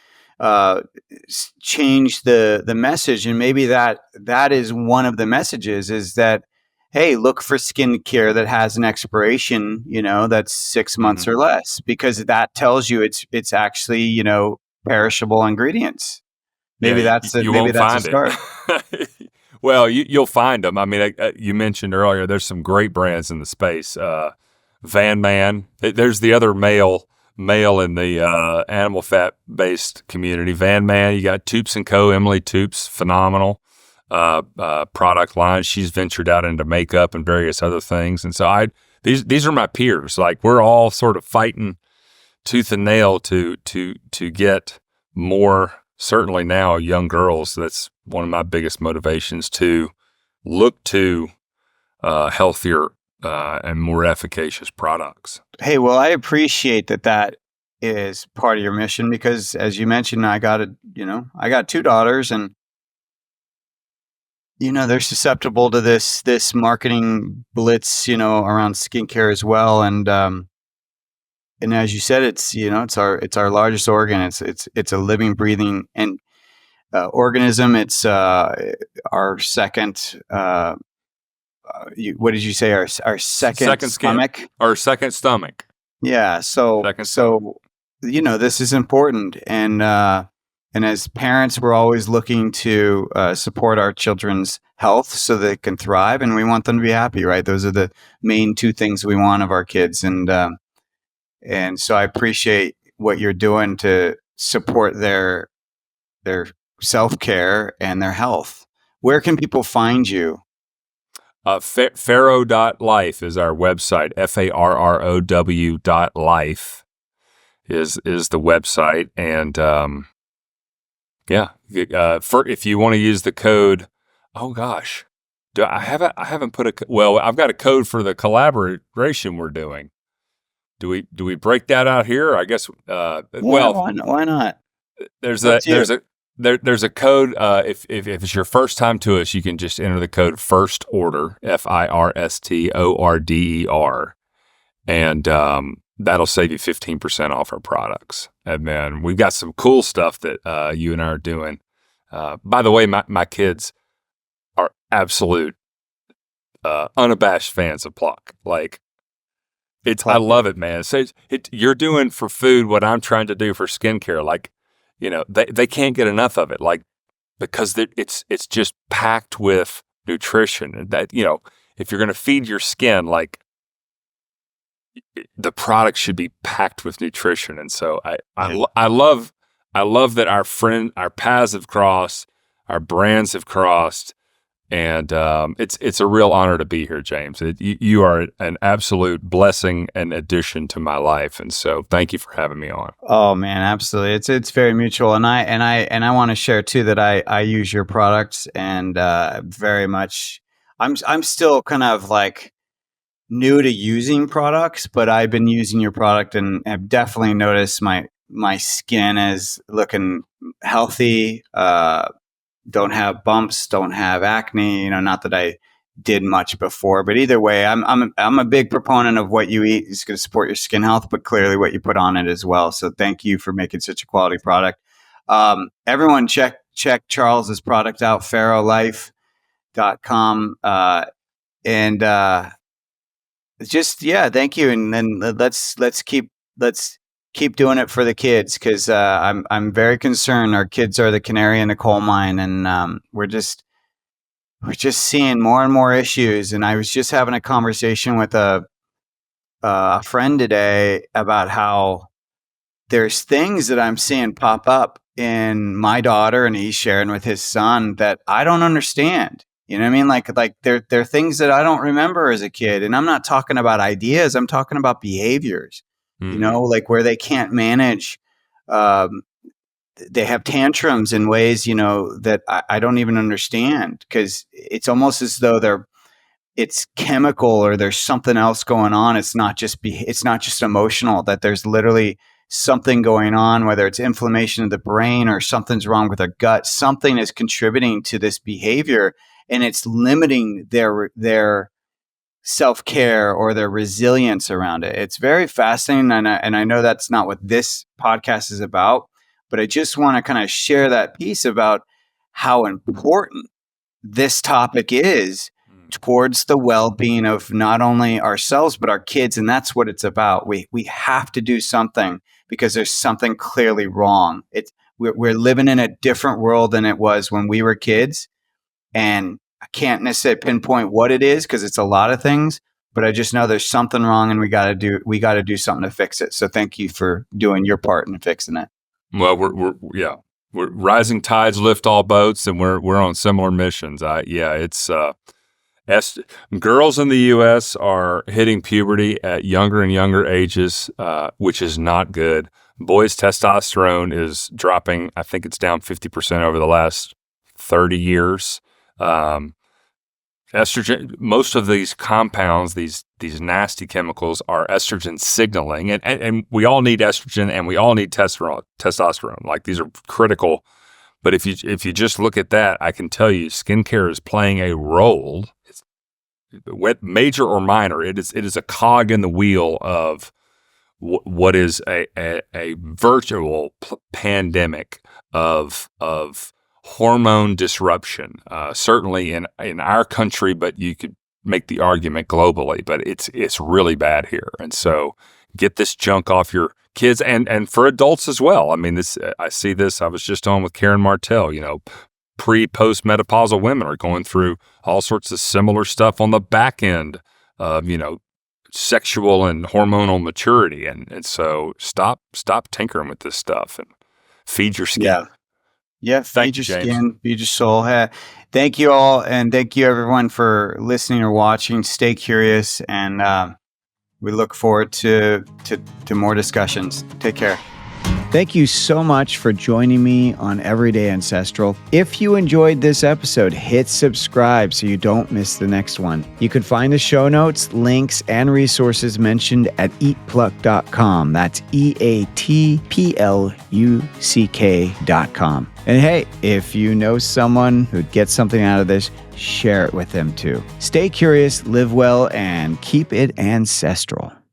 Speaker 1: change the message? And maybe that is one of the messages, is that, hey, look for skincare that has an expiration, that's 6 months or less, because that tells you it's actually, perishable ingredients. Maybe that's a start.
Speaker 2: Well, you'll find them. You mentioned earlier, there's some great brands in the space. Van Man. There's the other male in the animal fat based community. Van Man. You got Toops & Co. Emily Toops, phenomenal product line. She's ventured out into makeup and various other things. And so these are my peers. We're all sort of fighting tooth and nail to get more. Certainly now, young girls, that's one of my biggest motivations, to look to healthier and more efficacious products.
Speaker 1: Hey, well, I appreciate that is part of your mission, because as you mentioned, I got 2 daughters, and they're susceptible to this marketing blitz, around skincare as well. And as you said, it's our largest organ. It's a living, breathing organism. It's our second. What did you say? Our second stomach?
Speaker 2: Our second stomach.
Speaker 1: Yeah.
Speaker 2: Second thought.
Speaker 1: This is important. And as parents, we're always looking to support our children's health so they can thrive, and we want them to be happy, right? Those are the main two things we want of our kids. And so I appreciate what you're doing to support their self-care and their health. Where can people find you?
Speaker 2: Farrow.life is our website. FARROW.life is the website. And if you want to use the code, oh gosh, I haven't put I've got a code for the collaboration we're doing. Do we break that out here? I guess.
Speaker 1: Why not?
Speaker 2: There's a code. If it's your first time to us, you can just enter the code FIRST ORDER, FIRSTORDER, and that'll save you 15% off our products. And then we've got some cool stuff that you and I are doing. By the way, my kids are absolute unabashed fans of Pluck. Like, I love it, man. So you're doing for food what I'm trying to do for skincare. Like, they can't get enough of it. Like, because it's just packed with nutrition. And that, if you're going to feed your skin, like, the product should be packed with nutrition. And so I love that our paths have crossed, our brands have crossed. And it's a real honor to be here, James. You are an absolute blessing and addition to my life, and so thank you for having me on.
Speaker 1: Oh man, absolutely. It's very mutual, and I want to share too that I use your products, and very much. I'm still kind of like new to using products, but I've been using your product and have definitely noticed my skin is looking healthy. Don't have bumps, don't have acne, not that I did much before, but either way, I'm a big proponent of what you eat is going to support your skin health, but clearly what you put on it as well. So thank you for making such a quality product. Everyone check Charles's product out, farrowlife.com. Thank you. And then let's keep doing it for the kids, because I'm very concerned. Our kids are the canary in the coal mine, and we're just seeing more and more issues. And I was just having a conversation with a friend today about how there's things that I'm seeing pop up in my daughter, and he's sharing with his son, that I don't understand. You know what I mean? Like they're things that I don't remember as a kid. And I'm not talking about ideas. I'm talking about behaviors. Like where they can't manage, they have tantrums in ways, that I don't even understand, because it's almost as though it's chemical or there's something else going on. It's not just emotional, that there's literally something going on, whether it's inflammation of the brain or something's wrong with their gut. Something is contributing to this behavior, and it's limiting their self-care or their resilience around it. It's very fascinating. And I know that's not what this podcast is about, but I just want to kind of share that piece about how important this topic is towards the well-being of not only ourselves, but our kids. And that's what it's about. We have to do something, because there's something clearly wrong. We're living in a different world than it was when we were kids. And I can't necessarily pinpoint what it is, because it's a lot of things, but I just know there's something wrong, and we got to do something to fix it. So thank you for doing your part in fixing it.
Speaker 2: Well, we're rising tides lift all boats, and we're on similar missions. It's girls in the U.S. are hitting puberty at younger and younger ages, which is not good. Boys' testosterone is dropping. I think it's down 50% over the last 30 years. Estrogen, most of these compounds, these nasty chemicals, are estrogen signaling, and we all need estrogen, and we all need testosterone. Like, these are critical. But if you just look at that, I can tell you, skincare is playing a role, major or minor. It is a cog in the wheel of what is a virtual pandemic of hormone disruption, certainly in our country, but you could make the argument globally, but it's really bad here. And so get this junk off your kids and for adults as well. I mean, I see this. I was just on with Karen Martell. Pre-post menopausal women are going through all sorts of similar stuff on the back end of sexual and hormonal maturity, and so stop tinkering with this stuff and feed your skin.
Speaker 1: Yeah, feed your skin, feed your soul. Thank you all, and thank you everyone for listening or watching. Stay curious, and we look forward to more discussions. Take care. Thank you so much for joining me on Everyday Ancestral. If you enjoyed this episode, hit subscribe so you don't miss the next one. You can find the show notes, links, and resources mentioned at eatpluck.com. That's EATPLUCK.com. And hey, if you know someone who'd get something out of this, share it with them too. Stay curious, live well, and keep it ancestral.